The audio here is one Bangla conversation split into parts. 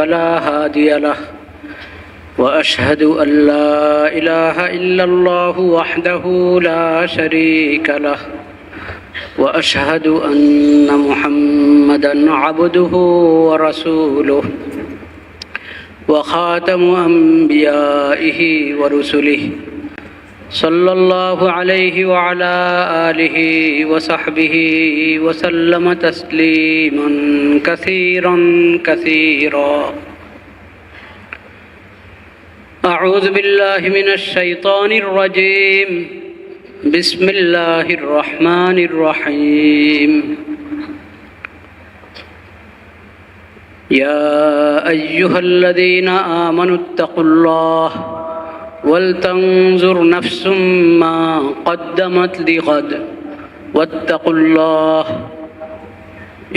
فلا هادي له وأشهد أن لا إله إلا الله وحده لا شريك له وأشهد أن محمدا عبده ورسوله وخاتم أنبيائه ورسله صلى الله عليه وعلى آله وصحبه وسلم تسليما كثيرا كثيرا. أعوذ بالله من الشيطان الرجيم. بسم الله الرحمن الرحيم. يا أيها الذين آمنوا اتقوا الله ولتنظر نفس ما قدمت لغد واتقوا الله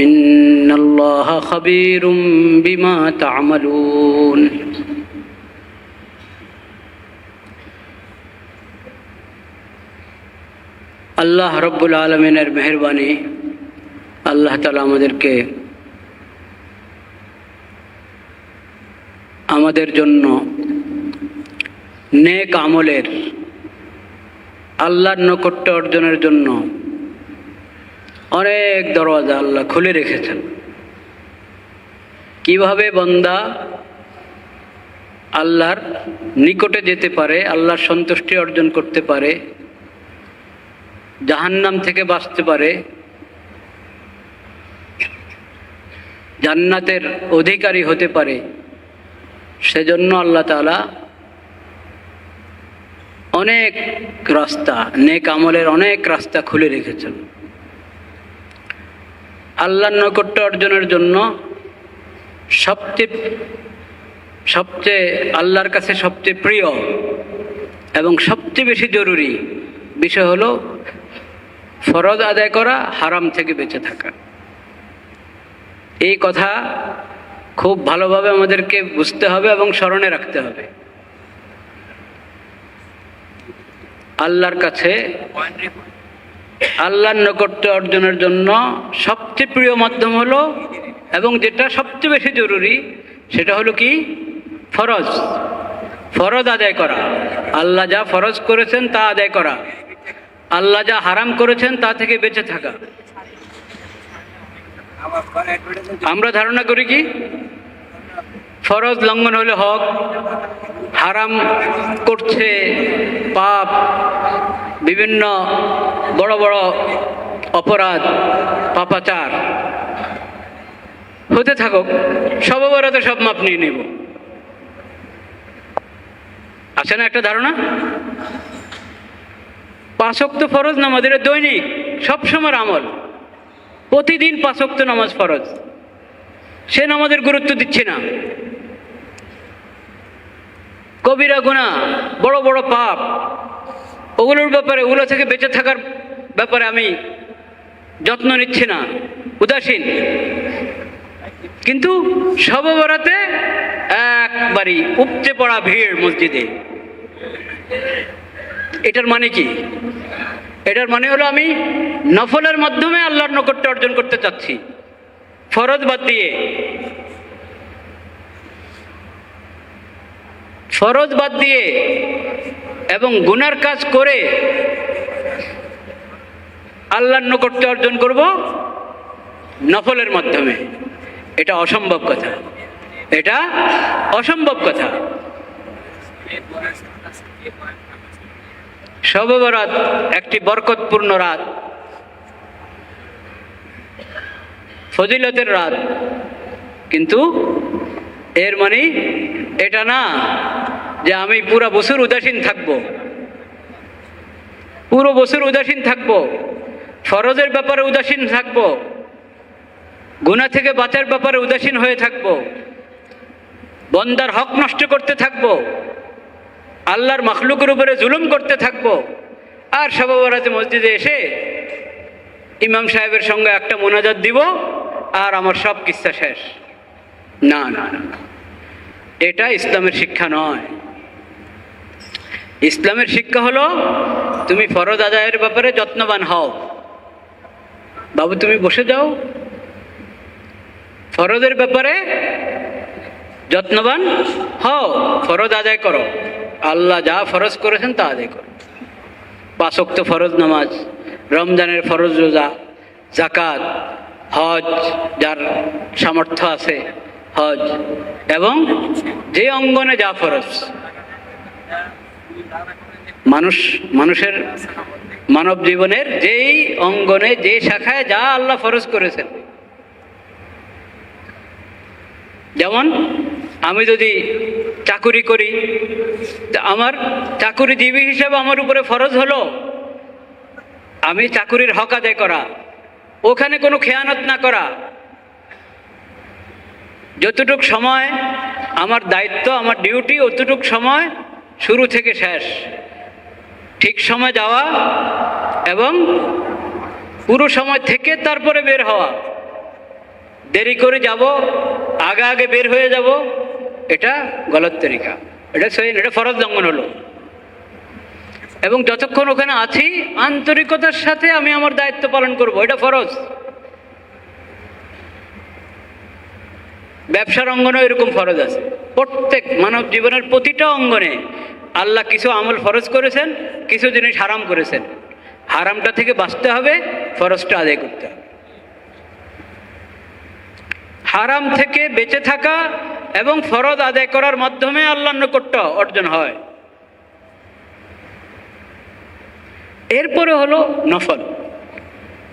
إن الله خبير بما تعملون. আল্লাহ রব্বুল আলমিনের মেহেরবানি, আল্লাহ তাআলা আমাদেরকে আমাদের জন্য নেক আমলের আল্লাহর নৈকট্য অর্জনের জন্য অনেক দরওয়াজা আল্লাহ খুলে রেখেছেন। কিভাবে বান্দা আল্লাহর নিকটে যেতে পারে, আল্লাহর সন্তুষ্টি অর্জন করতে পারে, জাহান্নাম থেকে বাঁচতে পারে, জান্নাতের অধিকারী হতে পারে, সেজন্য আল্লাহ তাআলা অনেক রাস্তা, নেক আমলের অনেক রাস্তা খুলে রেখেছেন। আল্লাহর নৈকট্য অর্জনের জন্য সবচেয়ে আল্লাহর কাছে সবচেয়ে প্রিয় এবং সবচেয়ে বেশি জরুরি বিষয় হলো ফরজ আদায় করা, হারাম থেকে বেঁচে থাকা। এই কথা খুব ভালোভাবে আমাদেরকে বুঝতে হবে এবং স্মরণে রাখতে হবে। আল্লাহর কাছে আল্লাহর নৈকট্য অর্জনের জন্য সবচেয়ে প্রিয় মাধ্যম হলো এবং যেটা সবচেয়ে বেশি জরুরি সেটা হলো কি? ফরজ আদায় করা। আল্লাহ যা ফরজ করেছেন তা আদায় করা, আল্লাহ যা হারাম করেছেন তা থেকে বেঁচে থাকা। আমরা ধারণা করি কি ফরজ লঙ্ঘন হলে হক, হারাম করছে পাপ, বিভিন্ন বড় বড় অপরাধ পাপাচার হতে থাকুক, সব বরাতে সব মাপ নিয়ে নেব। আছে না একটা ধারণা? 5 ওয়াক্ত ফরজ নামাজ, এটা দৈনিক সবসময় আমল, প্রতিদিন 5 ওয়াক্ত নামাজ ফরজ, সে নামাজের গুরুত্ব দিচ্ছে না। কবিরা গুনাহ, বড় বড় পাপ, ওগুলোর ব্যাপারে, ওগুলো থেকে বেঁচে থাকার ব্যাপারে আমি যত্ন নিচ্ছি না, উদাসীন। কিন্তু সব বরাতে একবারই উপচে পড়া ভিড় মসজিদে। এটার মানে কি? এটার মানে হলো আমি নফলের মাধ্যমে আল্লাহর নৈকট্য অর্জন করতে চাচ্ছি, ফরজ বাদ দিয়ে। ফরজ বাদ দিয়ে এবং গুনার কাজ করে আল্লাহর নৈকট্য অর্জন করব নফলের মাধ্যমে। এটা অসম্ভব কথা, এটা অসম্ভব কথা। শবে বরাত একটি বরকতপূর্ণ রাত, ফজিলতের রাত, কিন্তু এর মানে এটা না যে আমি পুরো বছর উদাসীন থাকব, পুরো বছর উদাসীন থাকব, ফরজের ব্যাপারে উদাসীন থাকব, গুনাহ থেকে বাঁচার ব্যাপারে উদাসীন হয়ে থাকব, বন্দার হক নষ্ট করতে থাকব, আল্লাহর মাখলুকের উপরে জুলুম করতে থাকব, আর শবে বরাতে মসজিদে এসে ইমাম সাহেবের সঙ্গে একটা মোনাজাত দিব আর আমার সব কিচ্ছা শেষ। না না না, এটা ইসলামের শিক্ষা নয়। ইসলামের শিক্ষা হলো তুমি ফরজ আদায়ের ব্যাপারে যত্নবান হও। বাবু তুমি বসে যাও, ফরজের ব্যাপারে যত্নবান হও, ফরজ আদায় করো, আল্লাহ যা ফরজ করেছেন তা আদায় করো। 5 ওয়াক্ত ফরজ নামাজ, রমজানের ফরজ রোজা, যাকাত, হজ যার সামর্থ্য আছে হজ, এবং যে অঙ্গনে যা ফরজ, মানুষের মানব জীবনের যেই অঙ্গনে যে শাখায় যা আল্লাহ ফরজ করেছেন। যেমন আমি যদি চাকুরি করি, আমার চাকুরিজীবী হিসেবে আমার উপরে ফরজ হলো আমি চাকুরির হক আদায় করা, ওখানে কোনো খেয়ানত না করা। যতটুক সময় আমার দায়িত্ব, আমার ডিউটি, অতটুক সময় শুরু থেকে শেষ ঠিক সময় যাওয়া এবং পুরো সময় থেকে তারপরে বের হওয়া। দেরি করে যাব, আগে আগে বের হয়ে যাব, এটা গলত তরিকা, এটা সহি, এটা ফরজ লঙ্ঘন হলো। এবং যতক্ষণ ওখানে আছি আন্তরিকতার সাথে আমি আমার দায়িত্ব পালন করব, এটা ফরজ। ব্যবসার অঙ্গনে এরকম ফরজ আছে। প্রত্যেক মানব জীবনের প্রতিটা অঙ্গনে আল্লাহ কিছু আমল ফরজ করেছেন, কিছু জিনিস হারাম করেছেন। হারামটা থেকে বাঁচতে হবে, ফরজটা আদায় করতে হবে। হারাম থেকে বেঁচে থাকা এবং ফরজ আদায় করার মাধ্যমে আল্লাহর নৈকট্য অর্জন হয়। এরপরে হলো নফল।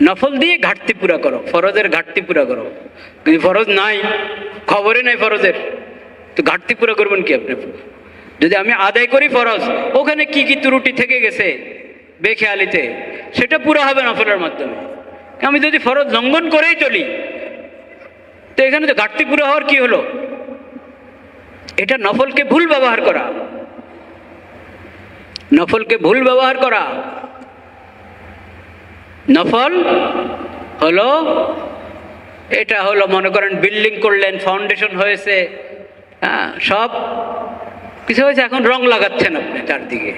নফল দিয়ে ঘাটতি পুরা করো, ফরজের ঘাটতি পুরা করো। কিন্তু ফরজ নাই, খবরই নাই ফরজের, তো ঘাটতি পুরা করবেন কি আপনি? যদি আমি আদায় করি ফরজ, ওখানে কি কি ত্রুটি থেকে গেছে বেখেয়ালিতে, সেটা পুরা হবে নফলের মাধ্যমে। আমি যদি ফরজ লঙ্ঘন করেই চলি, তো এখানে তো ঘাটতি পুরা হওয়ার কি হলো? এটা নফলকে ভুল ব্যবহার করা, নফলকে ভুল ব্যবহার করা। নফল হলো, এটা হলো মনে করেন বিল্ডিং করলেন, ফাউন্ডেশন হয়েছে, হ্যাঁ সব কিছু হয়েছে, এখন রং লাগাচ্ছেন আপনি চারদিকে।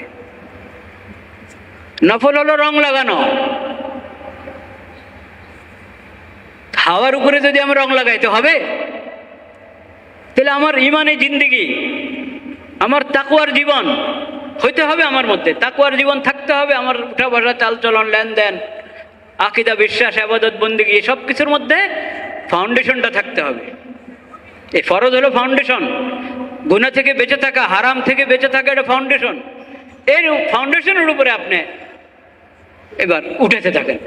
নফল হলো রং লাগানো। হাওয়ার উপরে যদি আমি রং লাগাইতে হবে, তাহলে আমার ইমানে জিন্দিগি, আমার তাকওয়ার জীবন হইতে হবে, আমার মধ্যে তাকওয়ার জীবন থাকতে হবে। আমার উঠা বসা, চালচলন, লেনদেন, আকিদা, বিশ্বাস, ইবাদত, বন্দেগী, সব কিছুর মধ্যে ফাউন্ডেশনটা থাকতে হবে। এই ফরজ হলো ফাউন্ডেশন। গুনাহ থেকে বেঁচে থাকা, হারাম থেকে বেঁচে থাকা, এটা ফাউন্ডেশন। এর ফাউন্ডেশনের উপরে আপনি এবার উঠেতে থাকেন,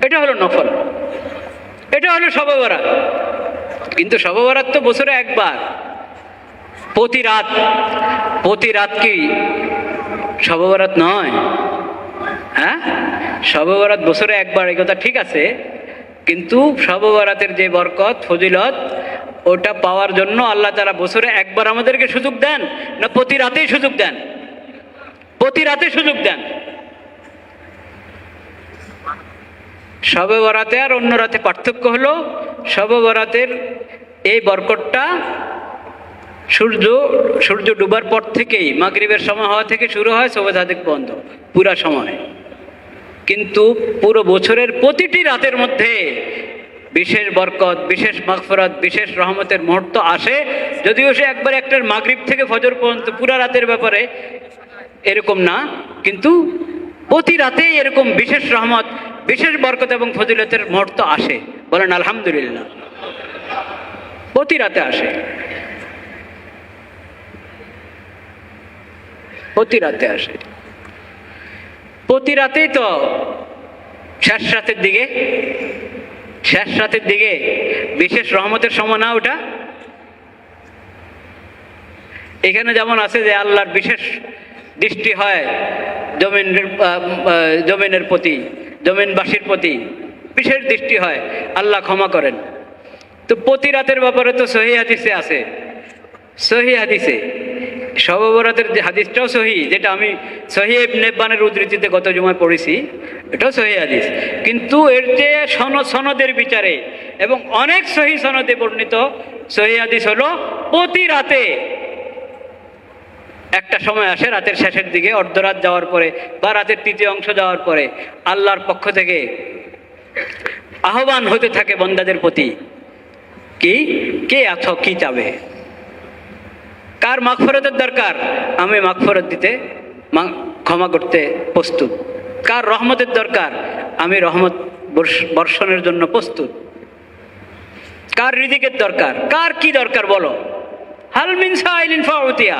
এটা হলো নফল। এটা হলো শবে বরাত। কিন্তু শবে বরাত তো বছরে একবার, প্রতি রাত। প্রতি রাত কি শবে বরাত নয়? হ্যাঁ, শবে বরাত বছরে একবার, এই কথা ঠিক আছে। কিন্তু শবে বরাতের যে বরকত, ফজিলত, ওটা পাওয়ার জন্য আল্লাহ তাআলা বছরে একবার আমাদেরকে সুযোগ দেন, না প্রতি রাতেই সুযোগ দেন? প্রতি রাতে সুযোগ দেন। শবে বরাতে আর অন্য রাতে পার্থক্য হলো, শবে বরাতের এই বরকতটা সূর্য ডুবার পর থেকেই, মাগরিবের সময় হওয়া থেকে শুরু হয় শবে সাদিক পর্যন্ত, পুরা সময়। কিন্তু পুরো বছরের প্রতিটি রাতের মধ্যে বিশেষ বরকত, বিশেষ মাগফিরাত, বিশেষ রহমতের মুহূর্ত আসে। যদিও সে একবার একটার মাগরিব থেকে ফজর পর্যন্ত পুরা রাতের ব্যাপারে এরকম না, কিন্তু প্রতি রাতেই এরকম বিশেষ রহমত, বিশেষ বরকত এবং ফজিলতের মুহূর্ত আসে। বলেন আলহামদুলিল্লাহ। প্রতি রাতে আসে, প্রতি রাতে আসে। প্রতি রাতেই তো শেষ রাতের দিকে বিশেষ রহমতের সময় না ওটা? এখানে যেমন আছে যে আল্লাহর বিশেষ দৃষ্টি হয় জমিনের প্রতি, জমিনবাসীর প্রতি বিশেষ দৃষ্টি হয়, আল্লাহ ক্ষমা করেন। তো প্রতি রাতের ব্যাপারে তো সহি হাদিসে আছে, সহি হাদিসে শবে বরাতের যে হাদিসটাও সহি, যেটা আমি সহি ইবনে হিব্বানের উদ্ধৃতিতে গত জুমায় পড়েছি, এটাও সহি হাদিস। কিন্তু এর যে সনদের বিচারে এবং অনেক সহি সনদে বর্ণিত সহি হাদিস হলো, প্রতি রাতে একটা সময় আসে, রাতের শেষের দিকে, অর্ধরাত যাওয়ার পরে বা রাতের তৃতীয় অংশ যাওয়ার পরে আল্লাহর পক্ষ থেকে আহ্বান হতে থাকে বান্দাদের প্রতি, কি কে আছো, কি চাবে? কার মাগফিরাতের দরকার, আমি মাগফিরাত দিতে, ক্ষমা করতে প্রস্তুত। কার রহমতের দরকার, আমি রহমত বর্ষণের জন্য প্রস্তুত। কার রিজিকের দরকার, কার কি দরকার বলো। হাল মিন সাইলিন ফাউতিয়া,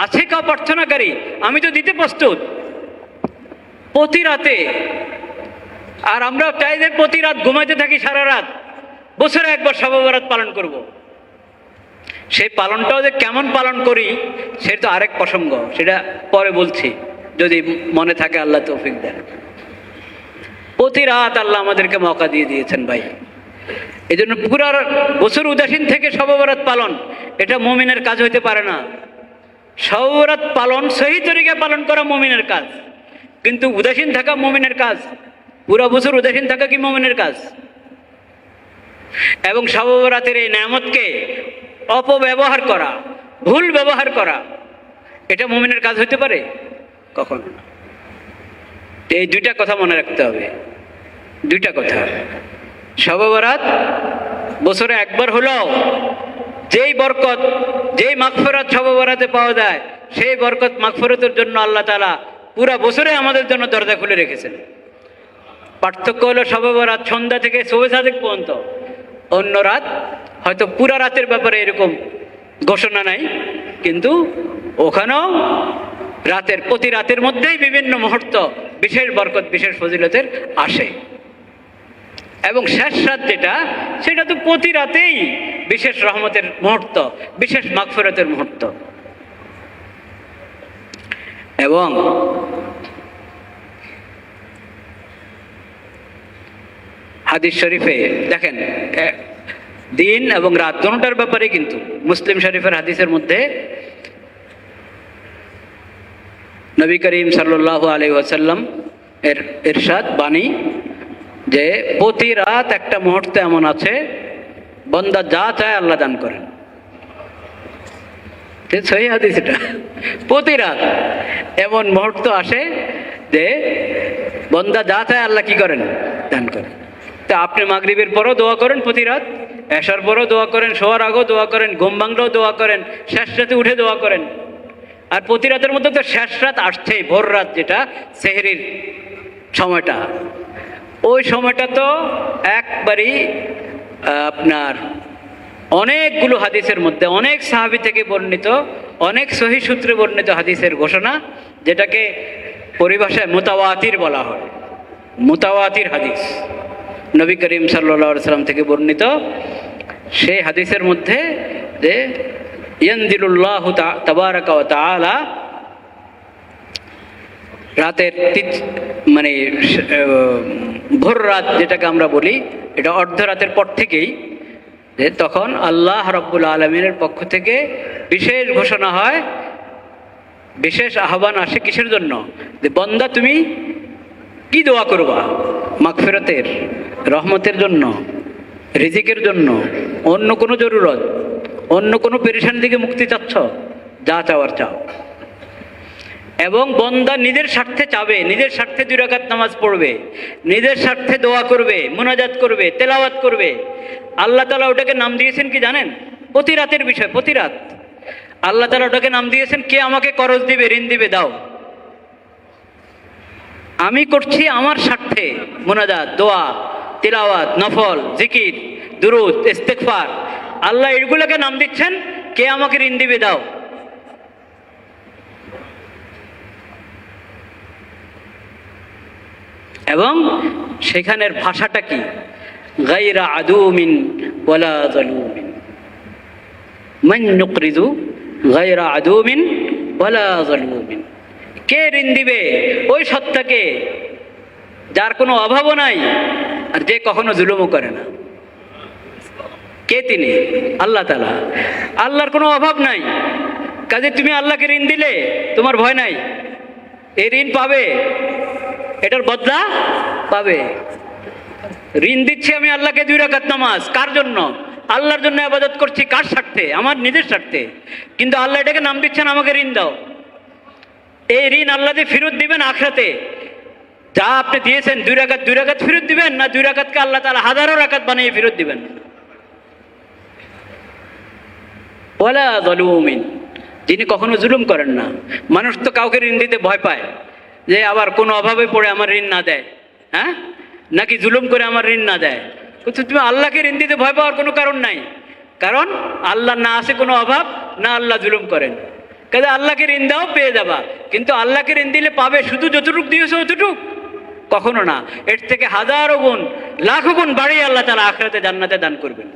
আছে কা প্রার্থনাকারী, আমি তো দিতে প্রস্তুত প্রতি রাতে। আর আমরা চাই যে প্রতি রাত ঘুমাইতে থাকি সারা রাত, বছরে একবার শবে বরাত পালন করব। সেই পালনটাও যে কেমন পালন করি সেটা তো আরেক প্রসঙ্গ, সেটা পরে বলছি যদি মনে থাকে, আল্লাহ তৌফিক দেন। প্রতি রাত আল্লাহ আমাদেরকে মওকা দিয়ে দিয়েছেন ভাই। এই জন্য পুরা বছর উদাসীন থেকে শবে বরাত পালন, এটা মুমিনের কাজ হইতে পারে না। শবে বরাত পালন সহি তরিকায় পালন করা মুমিনের কাজ, কিন্তু উদাসীন থাকা মুমিনের কাজ। পুরা বছর উদাসীন থাকা কি মুমিনের কাজ? এবং শবে বরাতের এই নেয়ামতকে অপব্যবহার করা, ভুল ব্যবহার করা, এটা মুমিনের কাজ হইতে পারে? কখনো না। এই দুইটা কথা মনে রাখতে হবে, দুইটা কথা। শবে বরাত বছরে একবার হলেও যেই বরকত, যেই মাগফিরাত শবে বরাতে পাওয়া যায়, সেই বরকত মাগফিরাতের জন্য আল্লাহ তাআলা পুরা বছরে আমাদের জন্য দরজা খুলে রেখেছেন। পার্থক্য হলো শবে বরাত সন্ধ্যা থেকে শবে সাদেক পর্যন্ত, অন্য রাত হয়তো পুরা রাতের ব্যাপারে এরকম ঘোষণা নাই, কিন্তু ওখানেও রাতের, প্রতি রাতের মধ্যেই বিভিন্ন মুহূর্ত বিশেষ বরকত, বিশেষ ফজিলতের আসে। এবং শেষ রাত যেটা, সেটা তো প্রতি রাতেই বিশেষ রহমতের মুহূর্ত, বিশেষ মাগফিরাতের মুহূর্ত। এবং হাদিস শরীফে দেখেন, দিন এবং রাত দুটোটার ব্যাপারে কিন্তু মুসলিম শরীফের হাদিসের মধ্যে নবী করিম সাল্লাল্লাহু আলাইহি ওয়াসাল্লাম এর ইরশাদ বাণী যে প্রতি রাত একটা মুহূর্তে এমন আছে বান্দা যা চায় আল্লাহ দান করেন। সহিহ হাদিস এটা। প্রতি রাত এমন মুহূর্ত আসে যে বান্দা যা চায় আল্লাহ কি করেন? দান করেন। তা আপনি মাগরিবের পরও দোয়া করেন প্রতি রাত, এশার পরও দোয়া করেন, শোয়ার আগেও দোয়া করেন, ঘুম ভাঙলেও দোয়া করেন, শেষ রাতে উঠে দোয়া করেন। আর প্রতি রাতের মধ্যে তো শেষ রাত আসছেই, ভোর রাত, যেটা সেহরির সময়টা। ওই সময়টা তো একবারই আপনার অনেকগুলো হাদিসের মধ্যে, অনেক সাহাবী থেকে বর্ণিত, অনেক সহিহ সূত্রে বর্ণিত হাদিসের ঘোষণা, যেটাকে পরিভাষায় মুতাওয়াতির বলা হয়। মুতাওয়াতির হাদিস নবী করিম সাল্লাল্লাহু আলাইহি সাল্লাম থেকে বর্ণিত। সেই হাদিসের মধ্যে যে ইয়ানজিলুল্লাহু তাবারাকা ওয়া তাআলা, রাতের মানে ভোর রাত যেটাকে আমরা বলি, এটা অর্ধরাতের পর থেকেই, যে তখন আল্লাহ রাব্বুল আলামিনের পক্ষ থেকে বিশেষ ঘোষণা হয়, বিশেষ আহ্বান আসে। কিসের জন্য? যে বান্দা তুমি কি দোয়া করবা? মাগফিরাতের, রহমতের জন্য, রিজিকের জন্য, অন্য কোনো জরুরত, অন্য কোনো পেরেশানি থেকে মুক্তি চাচ্ছ? যা চাওয়ার চাও। এবং বান্দা নিজের স্বার্থে চাবে, নিজের স্বার্থে 2 রাকাত নামাজ পড়বে, নিজের স্বার্থে দোয়া করবে, মুনাজাত করবে, তেলাওয়াত করবে। আল্লাহ তাআলা ওটাকে নাম দিয়েছেন কি জানেন? প্রতি রাতের বিষয়। প্রতি রাত আল্লাহ তাআলা ওটাকে নাম দিয়েছেন, কে আমাকে করজ দিবে, ঋণ দিবে, দাও। আমি করছি আমার স্বার্থে মুনাজাত, দোয়া, তিলাওয়াত, নফল, জিকির, দুরূদ, ইস্তিগফার। আল্লাহ এগুলোকে নাম দিচ্ছেন, কে আমাকে ঋণ দিবে, দাও। এবং সেখানের ভাষাটা কি? গায়রা আদুমিন ওয়ালা যালুমিন, মান নুকরিদু গায়রা আদুমিন ওয়ালা যালুমিন। কে ঋণ দিবে? ওই সত্তাকে যার কোনো অভাবও নাই আর যে কখনো জুলুমও করে না। কে তিনি? আল্লাহ তাআলা। আল্লাহর কোনো অভাব নাই, কাজে তুমি আল্লাহকে ঋণ দিলে তোমার ভয় নাই, এই ঋণ পাবে, এটার বদলা পাবে। ঋণ দিচ্ছি আমি আল্লাহকে 2 রাকাত নামাজ, কার জন্য? আল্লাহর জন্য ইবাদত করছি। কার স্বার্থে? আমার নিজের স্বার্থে। কিন্তু আল্লাহ এটাকে নাম দিচ্ছেন, আমাকে ঋণ দাও। এই ঋণ আল্লাহ যে ফেরত দিবেন আখিরাতে, যা আপনি দিয়েছেন 2 রাকাত, 2 রাকাত ফেরত দিবেন, না 2 রাকাতকে আল্লাহ তাআলা হাজারো রাকাত বানিয়ে ফেরত দিবেন। ওয়ালা যালুমিন, যিনি কখনো জুলুম করেন না। মানুষ তো কাউকে ঋণ দিতে ভয় পায়, যে আবার কোনো অভাবে পড়ে আমার ঋণ না দেয়, হ্যাঁ, নাকি জুলুম করে আমার ঋণ না দেয়। কিন্তু তুমি আল্লাহকে ঋণ দিতে ভয় পাওয়ার কোনো কারণ নাই, কারণ আল্লাহ না আছে কোনো অভাব, না আল্লাহ জুলুম করেন। কাজে আল্লাহকে ঋণ দাও, পেয়ে যাবা। কিন্তু আল্লাহকে ঋণ দিলে পাবে শুধু যতটুক দিয়েছো অতটুক? কখনো না। এর থেকে হাজারো গুণ, লাখো গুণ বাড়িয়ে আল্লাহ তাআলা আখিরাতে জান্নাতে দান করবেন।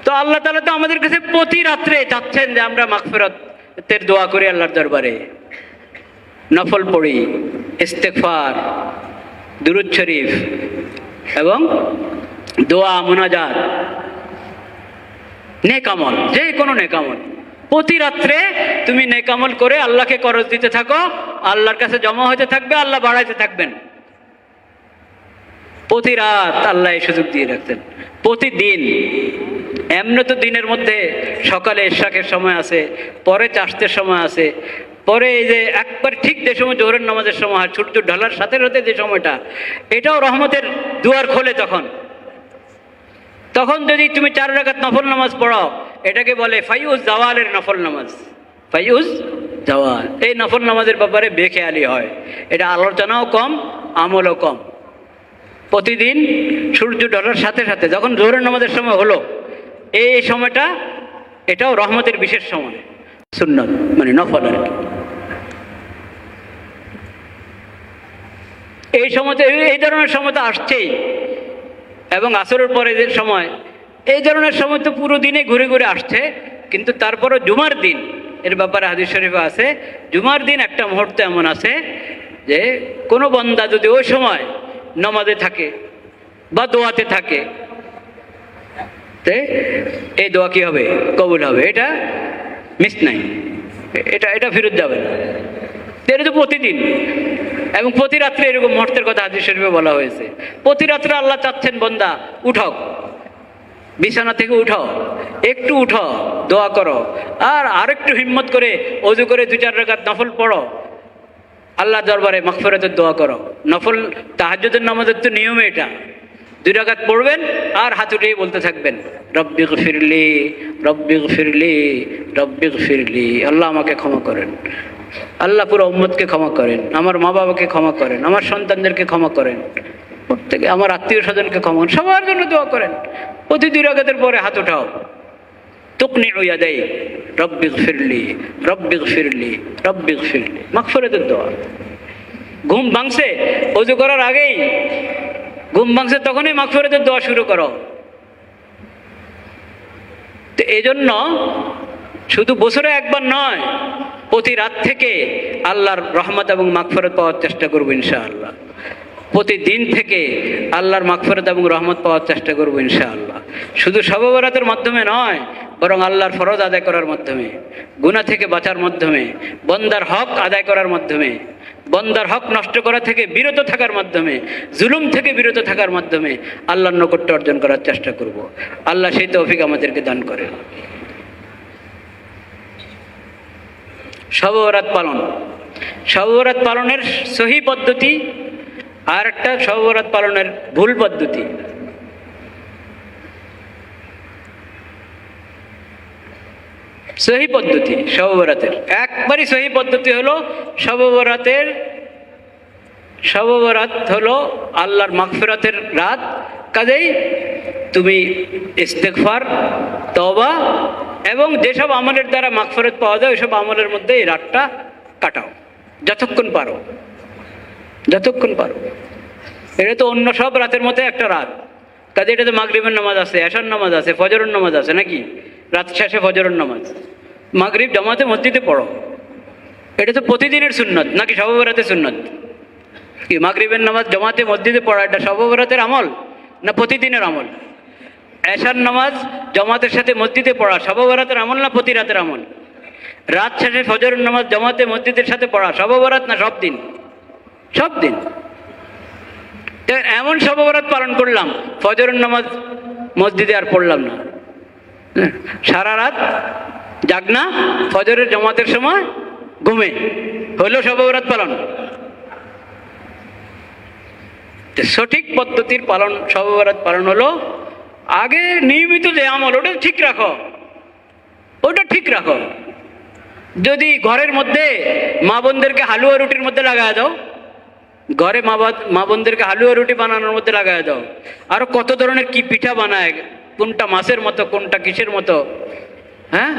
তো আল্লাহ তাআলা তো আমাদের কাছে প্রতি রাত্রে চাচ্ছেন যে আমরা মাগফিরাতের দোয়া করি আল্লাহর দরবারে, নফল পড়ি, ইস্তেগফার, দুরূদ শরীফ এবং দোয়া, মুনাজাত, নেক আমল, যে কোনো নেক আমল। প্রতি রাত্রে তুমি নেক আমল করে আল্লাহকে করজ দিতে থাকো, আল্লাহর কাছে জমা হতে থাকবে, আল্লাহ বাড়াইতে থাকবেন। প্রতি রাত আল্লাহ এই সুযোগ দিয়ে রাখতেন, প্রতিদিন। এমনি তো দিনের মধ্যে সকালে ইশরাকের সময় আছে, পরে চাষতের সময় আছে, পরে এই যে একবার ঠিক যে সময় জোহরের নামাজের সময় হয়, সূর্য ঢলার সাথে সাথে যে সময়টা, এটাও রহমতের দুয়ার খোলে। তখন যদি তুমি 4 রাকাত নফল নামাজ পড়ো, এটাকে বলে ফাইউজ জাওয়ালের নফল নামাজ। ফাইউজ জাওয়াল, এই নফল নামাজের ব্যাপারে বেখেয়ালি হয়, এটা আলোচনাও কম, আমলও কম। প্রতিদিন সূর্য ঢলার সাথে সাথে যখন জোহরের নামাজের সময় হলো, এই সময়টা এটাও রহমতের বিশেষ সময়, সুন্নত মানে নফল আর কি। এই সময়তে এই ধরনের সময় তো আসছেই, এবং আসরের পরে যে সময়, এই ধরনের সময় তো পুরো দিনে ঘুরে ঘুরে আসছে। কিন্তু তারপরও জুমার দিন, এর ব্যাপারে হাদিস শরীফে আছে, জুমার দিন একটা মুহূর্ত এমন আছে যে কোনো বান্দা যদি ওই সময় নামাজে থাকে বা দোয়াতে থাকে, এই দোয়া কি হবে? কবুল হবে, এটা মিস নাই, এটা ফেরত যাবে না। এটা তো প্রতিদিন এবং প্রতি রাত্রে এরকম মুহূর্তের কথা হাদিস শরীফে বলা হয়েছে। প্রতি রাত্রে আল্লাহ চাচ্ছেন, বান্দা উঠাও, বিছানা থেকে উঠাও, একটু উঠো, দোয়া করো, আর আরেকটু হিম্মত করে ওযু করে 2-4 রাকাত নফল পড়ো, আল্লাহ দরবারে মাগফিরাতের দোয়া করো। নফল তাহাজ্জুদের নামাজের তো নিয়ম এটা, 2 রাকাত পড়বেন আর হাত উঠিয়ে বলতে থাকবেন, রব্বিগফিরলি রব্বিগফিরলি রব্বিগফিরলি, আল্লাহ আমাকে ক্ষমা করেন, আল্লাহ পুরো উম্মতকে ক্ষমা করেন, আমার মা বাবাকে ক্ষমা করেন, আমার সন্তানদেরকে ক্ষমা করেন, প্রত্যেকে আমার আত্মীয় স্বজনকে ক্ষমা করেন, সবার জন্য দোয়া করেন। প্রতি 2 রাকাতের পরে হাত উঠাও, তুকনিউ ইয়াদাই রব্বিগফিরলি রব্বিগফিরলি রব্বিগফিরলি, মাগফিরাতের দোয়া। ঘুম ভাঙছে, ওযু করার আগেই ঘুম ভাঙছে, তখনই মাগফিরাতের দোয়া শুরু করো। তো এই জন্য শুধু বছরে একবার নয়, প্রতি রাত থেকে আল্লাহর রহমত এবং মাগফিরাত পাওয়ার চেষ্টা করবো ইনশাআল্লাহ। প্রতিদিন থেকে আল্লাহর মাগফিরাত এবং রহমত পাওয়ার চেষ্টা করবো ইনশাআল্লাহ। শুধু শবে বরাতের মাধ্যমে নয়, বরং আল্লাহর ফরজ আদায় করার মাধ্যমে, গুনাহ থেকে বাঁচার মাধ্যমে, বান্দার হক আদায় করার মাধ্যমে, বান্দার হক নষ্ট করা থেকে বিরত থাকার মাধ্যমে, জুলুম থেকে বিরত থাকার মাধ্যমে আল্লাহর নৈকট্য অর্জন করার চেষ্টা করব। আল্লাহ সেই তৌফিক আমাদেরকে দান করেন। শবে বরাত পালন, শবে বরাত পালনের সহি পদ্ধতি আর একটা শবে বরাত পালনের ভুল পদ্ধতি। সহি পদ্ধতি শবে বরাতের একবারই সহি পদ্ধতি হলো, শবে বরাত হলো আল্লাহর মাগফিরাতের রাত। কাজেই তুমি ইস্তেগফার, তওবা এবং যেসব আমলের দ্বারা মাগফিরাত পাওয়া যায় ওইসব আমলের মধ্যে এই রাতটা কাটাও, যতক্ষণ পারো, যতক্ষণ পারো। এটা তো অন্য সব রাতের মধ্যে একটা রাত। কাজে এটাতে মাগরিবের নামাজ আছে, এশার নামাজ আছে, ফজরের নামাজ আছে, নাকি রাত শেষে ফজরের নামাজ, মাগরিব জামাতে মসজিদে পড়ো। এটা তো প্রতিদিনের সুন্নত, নাকি শবে বরাতের সুন্নত? কি মাগরিবের নামাজ জামাতে মসজিদে পড়া এটা শবে বরাতের আমল না প্রতিদিনের আমল? এশার নামাজ জামাতের সাথে মসজিদে পড়া শবে বরাতের আমল না প্রতি রাতের আমল? রাত শেষে ফজরের নামাজ জামাতে মসজিদের সাথে পড়া শবে বরাত না সব দিন? সব দিন। এমন শবে বরাত পালন করলাম, ফজরের নামাজ মসজিদে আর পড়লাম না, সারা রাত জাগনা, ফজরের জামাতের সময় ঘুমে, হলো শবে বরাত পালন? সঠিক পদ্ধতির পালন শবে বরাত পালন হলো, আগে নিয়মিত যে আমল ওটা ঠিক রাখো, ওটা ঠিক রাখো, যদি ঘরের মধ্যে মা বোনদেরকে হালুয়া রুটির মধ্যে লাগায় দাও, ঘরে মা বোনদেরকে হালুয়া রুটি বানানোর মধ্যে লাগায় দাও, আরো কত ধরনের কি পিঠা বানায়, কোনটা মাছের মতো কোনটা কিসের মতো, হ্যাঁ?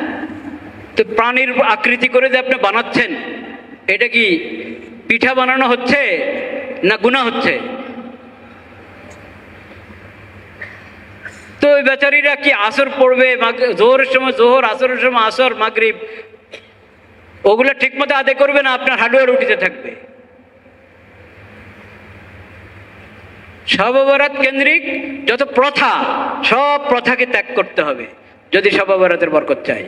তো প্রাণীর আকৃতি করে যে আপনি বানাচ্ছেন, এটা কি পিঠা বানানো হচ্ছে না গুনাহ হচ্ছে? তো ওই বেচারীরা কি আসর পড়বে, জোহরের সময় জোহর, আসরের সময় আসর, মাগরিব, ওগুলো ঠিক মতো আদায় করবে না, আপনার হালুয়া রুটিতে থাকবে। শবে বরাত কেন্দ্রিক যত প্রথা, সব প্রথাকে ত্যাগ করতে হবে যদি শবে বরাতের বরকত চাই।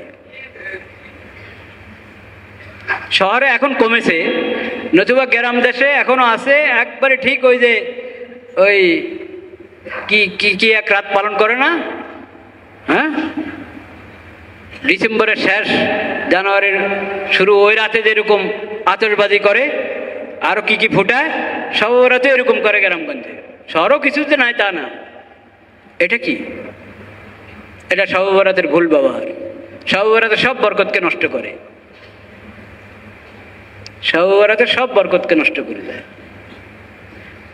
শহরে এখন কমেছে, নতুবা গ্রাম দেশে এখনো আছে একবারে ঠিক। ওই যে ওই কি কি কি এক রাত পালন করে না, হ্যাঁ, ডিসেম্বরের শেষ জানুয়ারির শুরু, ওই রাতে যেরকম আতশবাজি করে আরো কি কি ফুটায়, শবে বরাতে এরকম করে গ্রামগঞ্জে। শহরও কিছুতে নাই তা না। এটা কি? এটা শবে বরাতের ভুল ব্যবহার। শবে বরাতে সব বরকতকে নষ্ট করে, শবে বরাতে সব বরকতকে নষ্ট করে দেয়।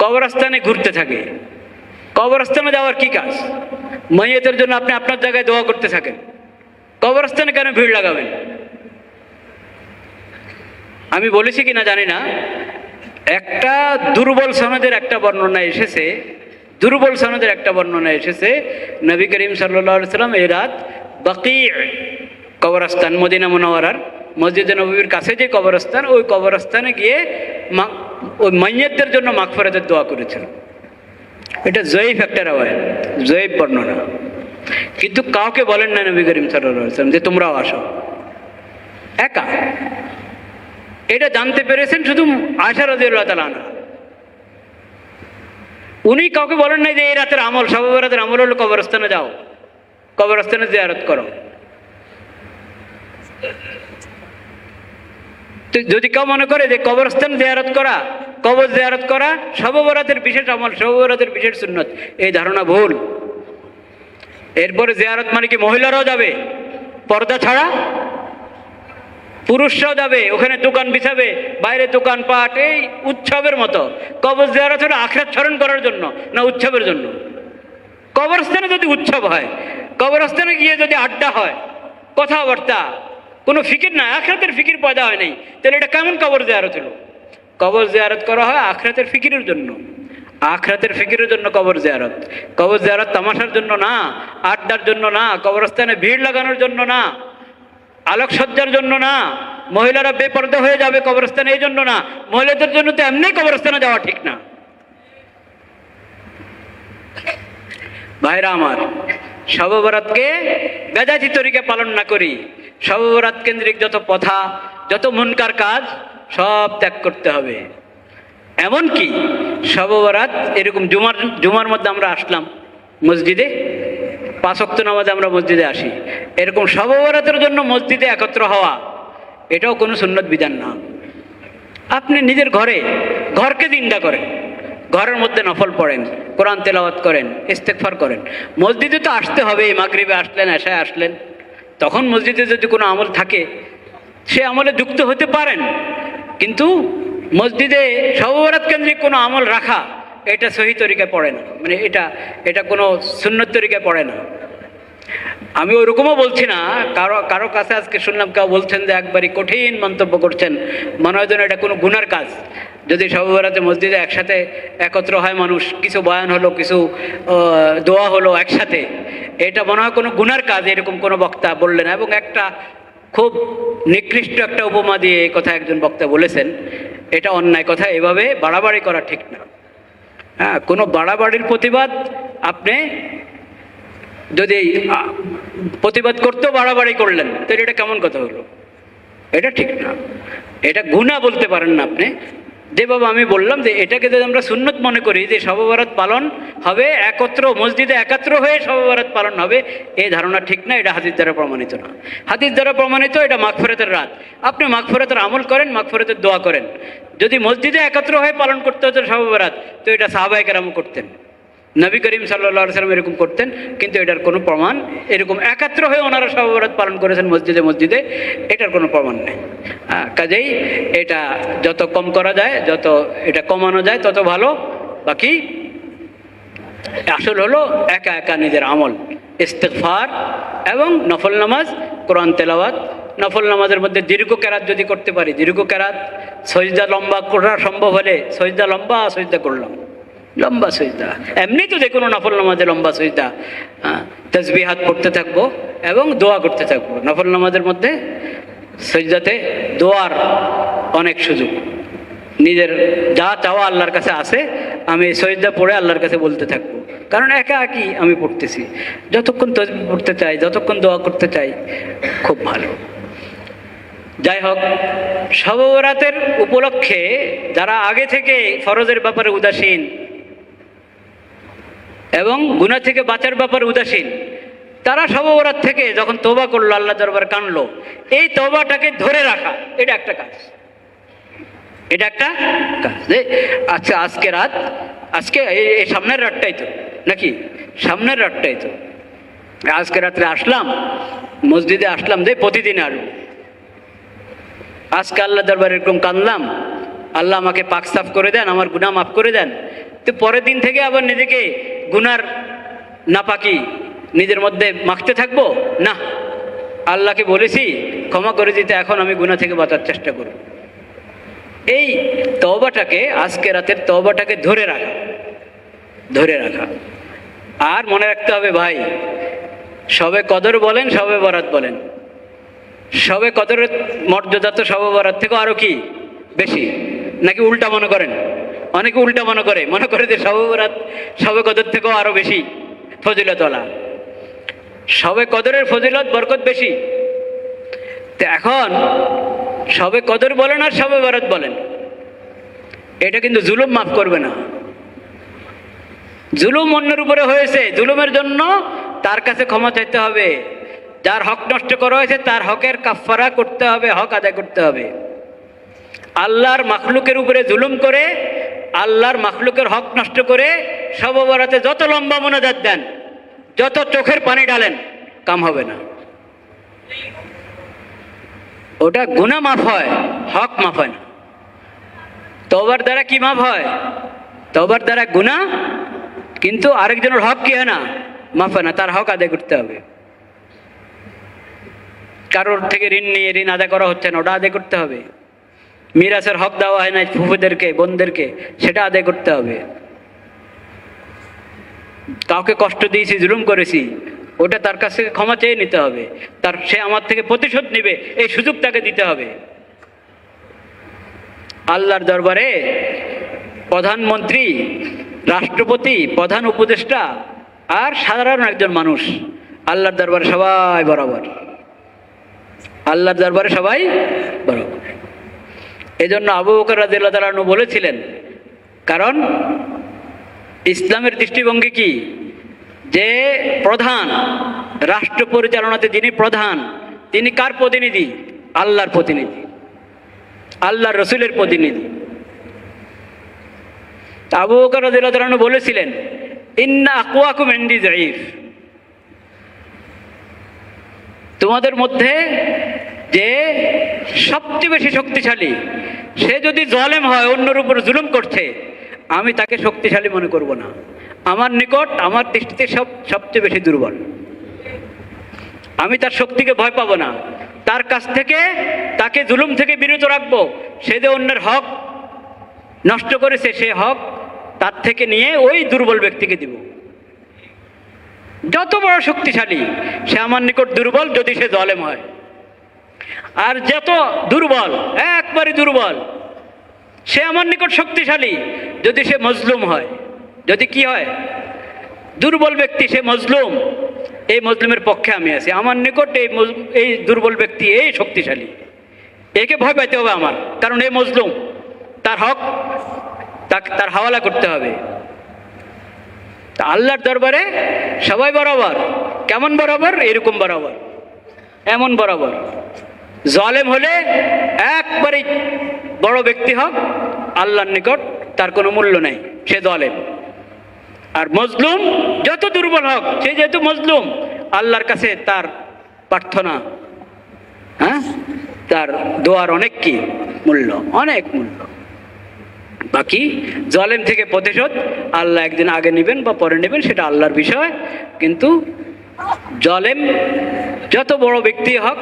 কবরস্থানে ঘুরতে থাকে। কবরস্থানে যাওয়ার কি কাজ? মাইয়াতের জন্য আপনি আপনার জায়গায় দোয়া করতে থাকেন, কবরস্থানে কেন ভিড় লাগাবেন? আমি বলেছি কিনা জানি না, একটা দুর্বল সনদের একটা বর্ণনা এসেছে, দুর্বল সনদের একটা বর্ণনা এসেছে, নবী করিম সাল্লাল্লাহু আলাইহি সাল্লাম এই রাত বাকি কবরস্থান, মদিনা মুনাওয়ারার মসজিদে নববীর কাছে যে কবরস্থান, ওই কবরস্থানে গিয়ে ওই মাইয়াতদের জন্য মাগফিরাতের দোয়া করেছেন। এটা জয়ীফ একটা রাওয়ায়াত, জয়ীফ বর্ণনা, কিন্তু কাউকে বলেন না নবী করিম সাল্লাল্লাহু আলাইহি সাল্লাম যে তোমরাও আসো, একা। এটা জানতে পেরেছেন শুধু আয়েশা রাদিয়াল্লাহু তাআলা আনহা। উনি কাউকে বলেন নাই যে এই রাতের আমল, শবে বরাতের আমল হলো কবরস্থানে যাও, কবরস্থানে জিয়ারত করো। তো যদি কেউ মনে করে যে কবরস্থান জিয়ারত করা, কবর জিয়ারত করা শবে বরাতের বিশেষ আমল, শবে বরাতের বিশেষ সুন্নত, এই ধারণা ভুল। এরপরে জিয়ারত মানে কি মহিলারাও যাবে পর্দা ছাড়া, পুরুষরাও যাবে, ওখানে দোকান বিছাবে, বাইরে দোকানপাট, এই উৎসবের মতো। কবর জিয়ারত হলো আখিরাত স্মরণ করার জন্য, না উৎসবের জন্য। কবরস্থানে যদি উৎসব হয়, কবরস্থানে গিয়ে যদি আড্ডা হয়, কথাবার্তা, কোনো ফিকির নাই, আখিরাতের ফিকির পয়দা হয় নাই, তাহলে এটা কেমন কবর জিয়ারত হলো? কবর জিয়ারত করা হয় আখিরাতের ফিকিরের জন্য, আখিরাতের ফিকিরের জন্য কবর জিয়ারত। কবর জিয়ারত তামাশার জন্য না, আড্ডার জন্য না, কবরস্থানে ভিড় লাগানোর জন্য না, আলোকসজ্জার জন্য না, মহিলারা বেপরদা হয়ে যাবে কবরস্থানে এই জন্য না। মহিলাদের জন্য তো এমনি কবরস্থানে যাওয়া ঠিক না। ভাইরা আমার, শবে বরাতকে বেদাতি তরিকে পালন না করি, শবে বরাত কেন্দ্রিক যত প্রথা, যত মুনকার কাজ সব ত্যাগ করতে হবে। এমনকি শবে বরাত এরকম জুমার মধ্যে আমরা আসলাম মসজিদে, 5 ওয়াক্ত নামাজে আমরা মসজিদে আসি, এরকম শবে বরাতের জন্য মসজিদে একত্র হওয়া এটাও কোনো সুন্নত বিধান না। আপনি নিজের ঘরকে নিন্দা করেন, ঘরের মধ্যে নফল পড়েন, কোরআন তেলাওয়াত করেন, ইস্তেগফার করেন। মসজিদে তো আসতে হবে, মাগরিবে আসলেন, এশায় আসলেন, তখন মসজিদে যদি কোনো আমল থাকে সে আমলে যুক্ত হতে পারেন, কিন্তু মসজিদে শবে বরাত কেন্দ্রিক কোনো আমল রাখা এটা সহি তরিকায় পড়ে না, মানে এটা কোনো সুন্নত তরিকায় পড়ে না। আমি ওরকমও বলছি না, কারো কাছে আজকে শুনলাম কেউ বলছেন যে একবারই কঠিন মন্তব্য করছেন, মনে হয় যেন এটা কোনো গুনার কাজ। যদি শবে বরাতে মসজিদে একসাথে একত্র হয় মানুষ, কিছু বয়ান হলো, কিছু দোয়া হলো একসাথে, এটা মনে হয় কোনো গুনার কাজ, এরকম কোনো বক্তা বললেন। এবং একটা খুব নিকৃষ্ট একটা উপমা দিয়ে এই কথা একজন বক্তা বলেছেন, এটা অন্যায় কথা, এভাবে বাড়াবাড়ি করা ঠিক না। হ্যাঁ, কোনো বাড়াবাড়ির প্রতিবাদ, আপনি যদি প্রতিবাদ করতেও বাড়াবাড়ি করলেন তাহলে এটা কেমন কথা হলো? এটা ঠিক না, এটা গুনাহ বলতে পারেন না আপনি। যেভাবে আমি বললাম যে এটাকে যদি আমরা সুন্নত মনে করি যে শবে বরাত পালন হবে একত্র, মসজিদে একাত্র হয়ে শবে বরাত পালন হবে, এই ধারণা ঠিক না, এটা হাদিস দ্বারা প্রমাণিত না। হাদিস দ্বারা প্রমাণিত এটা মাগফিরাতের রাত, আপনি মাগফিরাতের আমল করেন, মাগফিরাতের দোয়া করেন। যদি মসজিদে একত্র হয়ে পালন করতে হতো শবে বরাত, তো এটা সাহাবায়ে কেরাম করতেন, নবী করিম সাল্লাল্লাহু আলাইহি সাল্লাম এরকম করতেন, কিন্তু এটার কোনো প্রমাণ, এরকম একাত্র হয়ে ওনারা শবে বরাত পালন করেছেন মসজিদে মসজিদে, এটার কোনো প্রমাণ নেই। কাজেই এটা যত কম করা যায়, যত এটা কমানো যায় তত ভালো। বাকি আসল হলো একা একা নিজের আমল, ইস্তিগফার এবং নফল নামাজ, কোরআন তেলাওয়াত। নফল নামাজের মধ্যে দীর্ঘ কেরাত যদি করতে পারি, দীর্ঘ কেরাত, সজদা লম্বা করা সম্ভব হলে সজদা লম্বা সজদা করলাম, লম্বা সজদা। এমনি তো যে কোনো নফল নামাজে লম্বা সজদা, তাসবিহাত পড়তে থাকবো এবং দোয়া করতে থাকবো। নফল নামাজের মধ্যে সজদাতে দোয়ার অনেক সুযোগ, নিজের যা চাওয়া আল্লাহর কাছে আছে, আমি সজদা পড়ে আল্লাহর কাছে বলতে থাকবো, কারণ একা একই আমি পড়তেছি। যতক্ষণ তসবিহ পড়তে চাই, যতক্ষণ দোয়া করতে চাই, খুব ভালো। যাই হোক, শবে বরাতের উপলক্ষে যারা আগে থেকে ফরজের ব্যাপারে উদাসীন এবং গুনাহ থেকে বাঁচার ব্যাপারে উদাসীন, তারা শবে বরাত থেকে যখন তওবা করলো, আল্লাহ দরবারে কানলো, এই তওবাটাকে ধরে রাখা, এটা একটা কাজ, এটা একটা কাজ। আচ্ছা, আজকে রাত, আজকে এই সামনের রাতটাই তো, নাকি সামনের রাতটাই তো, আজকে রাত্রে আসলাম মসজিদে, আসলাম প্রতিদিন আসবো। আজকে আল্লাহ দরবারে এরকম কানলাম, আল্লাহ আমাকে পাক সাফ করে দেন, আমার গুনাহ মাফ করে দেন। তো পরের দিন থেকে আবার নিজেকে গুনার নাপাকি নিজের মধ্যে মাখতে থাকবো না। আল্লাহকে বলেছি ক্ষমা করে দিতে, এখন আমি গুনাহ থেকে বাঁচার চেষ্টা করব। এই তওবাটাকে, আজকে রাতের তওবাটাকে ধরে রাখা, ধরে রাখা। আর মনে রাখতে হবে ভাই, শবে কদর বলেন, শবে বরাত বলেন, শবে কদরের মর্যাদা তো শবে বরাত থেকে আরো কি বেশি, নাকি উল্টা মনে করেন? অনেকে উল্টা মনে করে যে শবে বরাত শবে কদর থেকেও আরো বেশি ফজিলতওয়ালা। শবে কদরের ফজিলত বরকত বেশি। তো এখন শবে কদর বলেন আর শবে বরাত বলেন, এটা কিন্তু জুলুম মাফ করবে না। জুলুম অন্যের উপরে হয়েছে, জুলুমের জন্য তার কাছে ক্ষমা চাইতে হবে। যার হক নষ্ট করা হয়েছে তার হকের কাফফারা করতে হবে, হক আদায় করতে হবে। আল্লাহর মাখলুকের উপরে জুলুম করে, আল্লাহর মাখলুকের হক নষ্ট করে শবে বরাতে যত লম্বা মোনাজাত দেন, যত চোখের পানি ঢালেন, কাম হবে না। ওটা গুনাহ মাফ হয়, হক মাফ হয় না। তওবার দ্বারা কি মাফ হয়? তওবার দ্বারা গুনাহ, কিন্তু আরেকজনের হক কি হয় না, মাফ হয় না। তার হক আদায় করতে হবে। কারোর থেকে ঋণ নিয়ে ঋণ আদায় করা হচ্ছে না, ওটা আদায় করতে হবে। মিরাসের হক দেওয়া হয় না ফুফুদেরকে, বোনদেরকে, সেটা আদায় করতে হবে। কাউকে কষ্ট দিয়েছি, জুলুম করেছি, ওটা তার কাছ থেকে ক্ষমা চেয়ে নিতে হবে। সে আমার থেকে প্রতিশোধ নেবে, এই সুযোগ তাকে দিতে হবে। আল্লাহর দরবারে প্রধানমন্ত্রী, রাষ্ট্রপতি, প্রধান উপদেষ্টা আর সাধারণ একজন মানুষ, আল্লাহর দরবারে সবাই বরাবর। আল্লাহর দরবারে সবাই বরাবর। এই জন্য আবু বকর রাদিয়াল্লাহু তাআলা আনহু বলেছিলেন, কারণ ইসলামের দৃষ্টিভঙ্গি কি, যে প্রধান, রাষ্ট্র পরিচালনাতে যিনি প্রধান, তিনি কার প্রতিনিধি? আল্লাহর প্রতিনিধি, আল্লাহর রসুলের প্রতিনিধি। আবু বকর রাদিয়াল্লাহু তাআলা আনহু বলেছিলেন, ইন্না আকওয়াকুম ইনদি যায়ীফ, তোমাদের মধ্যে যে সবচেয়ে বেশি শক্তিশালী, সে যদি জালেম হয়, অন্যের উপর জুলুম করছে, আমি তাকে শক্তিশালী মনে করব না। আমার নিকট, আমার দৃষ্টিতে সবচেয়ে বেশি দুর্বল। আমি তার শক্তিকে ভয় পাবো না। তার কাছ থেকে, তাকে জুলুম থেকে বিরত রাখবো। সে যে অন্যের হক নষ্ট করেছে, সে হক তার থেকে নিয়ে ওই দুর্বল ব্যক্তিকে দিব। যত বড় শক্তিশালী, সে আমার নিকট দুর্বল যদি সে জালেম হয়। আর যত দুর্বল, একবারে দুর্বল, সে আমার নিকট শক্তিশালী যদি সে মজলুম হয়। যদি কি হয়? দুর্বল ব্যক্তি, সে মজলুম, এই মজলুমের পক্ষে আমি আছি। আমার নিকট এই দুর্বল ব্যক্তি এই শক্তিশালী, একে ভয় পাইতে হবে আমার, কারণ এই মজলুম, তার হক তার হাওয়ালা করতে হবে। তা আল্লাহর দরবারে সবাই বরাবর। কেমন বরাবর? এরকম বরাবর, এমন বরাবর। জালেম হলে একবারে বড় ব্যক্তি হোক, আল্লাহর নিকট তার কোনো মূল্য নেই, সে জালেম। আর মজলুম যত দুর্বল হোক, সে যেহেতু মজলুম, আল্লাহর কাছে তার প্রার্থনা, হ্যাঁ, তার দোয়ার অনেক কি মূল্য, অনেক মূল্য। বাকি জালেম থেকে প্রতিশোধ আল্লাহ একদিন আগে নেবেন বা পরে নেবেন, সেটা আল্লাহর বিষয়। কিন্তু জালেম যত বড় ব্যক্তি হোক,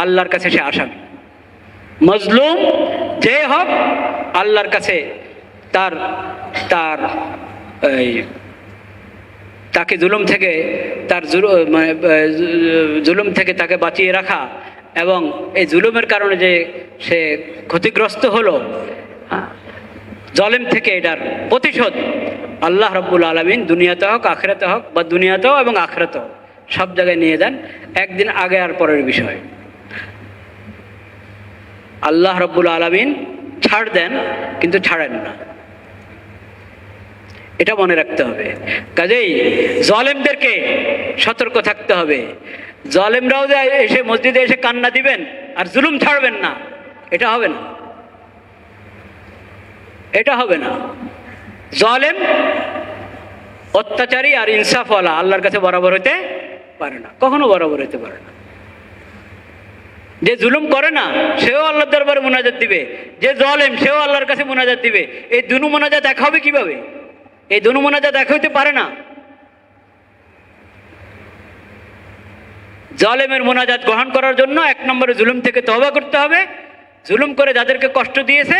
আল্লাহর কাছে সে আসামি। মজলুম যে হোক, আল্লাহর কাছে তার তার এই তাকে জুলুম থেকে, তার জুলুম থেকে তাকে বাঁচিয়ে রাখা, এবং এই জুলুমের কারণে যে সে ক্ষতিগ্রস্ত হলো, জালেম থেকে এটার প্রতিশোধ আল্লাহ রাব্বুল আলামিন দুনিয়াতে হোক আখিরাতে হোক, বা দুনিয়াতেও এবং আখিরাতেও সব জায়গায় নিয়ে যান, একদিন আগে আর পরের বিষয়। আল্লাহ রাব্বুল আলামিন ছাড় দেন কিন্তু ছাড়েন না, এটা মনে রাখতে হবে। কাজেই জালেমদেরকে সতর্ক থাকতে হবে। জালেমরাও যে এসে মসজিদে এসে কান্না দিবেন আর জুলুম ছাড়বেন না, এটা হবে না, এটা হবে না। জালেম অত্যাচারী আর ইনসাফওয়ালা আল্লাহর কাছে বরাবর হতে পারে না, কখনো বরাবর হতে পারে না। যে জুলুম করে না সেও আল্লাহর দরবারে মুনাজাত দিবে, যে জালেম সেও আল্লাহর কাছে মুনাজাত দিবে। এই দুনু মুনাজাত দেখা হবে কিভাবে? এই দুনু মুনাজাত দেখা হইতে পারে না। জালেমের মুনাজাত গ্রহণ করার জন্য এক নম্বরে জুলুম থেকে তওবা করতে হবে। জুলুম করে যাদেরকে কষ্ট দিয়েছে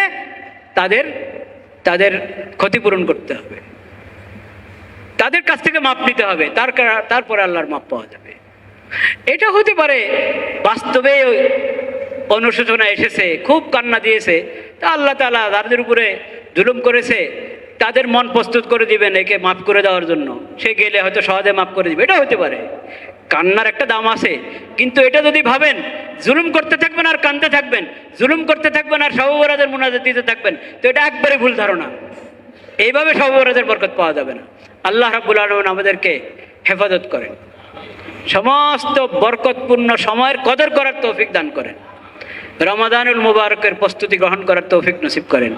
তাদের তাদের ক্ষতিপূরণ করতে হবে, তাদের কাছ থেকে মাপ নিতে হবে, তারপরে আল্লাহর মাপ পাওয়া যাবে। এটা হতে পারে বাস্তবে অনুশোচনা এসেছে, খুব কান্না দিয়েছে, তা আল্লাহ তাআলা যাদের উপরে জুলুম করেছে তাদের মন প্রস্তুত করে দিবেন একে মাফ করে দেওয়ার জন্য, সে গেলে হয়তো সহজে মাফ করে দিবে, এটা হতে পারে। কান্নার একটা দাম আছে, কিন্তু এটা যদি ভাবেন জুলুম করতে থাকবেন আর কাঁদতে থাকবেন, জুলুম করতে থাকবেন আর শবে বরাতের মুনাজাত দিতে থাকবেন, তো এটা একবারে ভুল ধারণা। এইভাবে শবে বরাতের বরকত পাওয়া যাবে না। আল্লাহ রাব্বুল আলামিন আমাদেরকে হেফাজত করেন, সমস্ত বরকতপূর্ণ সময়ের কদর করার তৌফিক দান করেন, রমাদানুল মুবারকের প্রস্তুতি গ্রহণ করার তৌফিক নসিব করেন।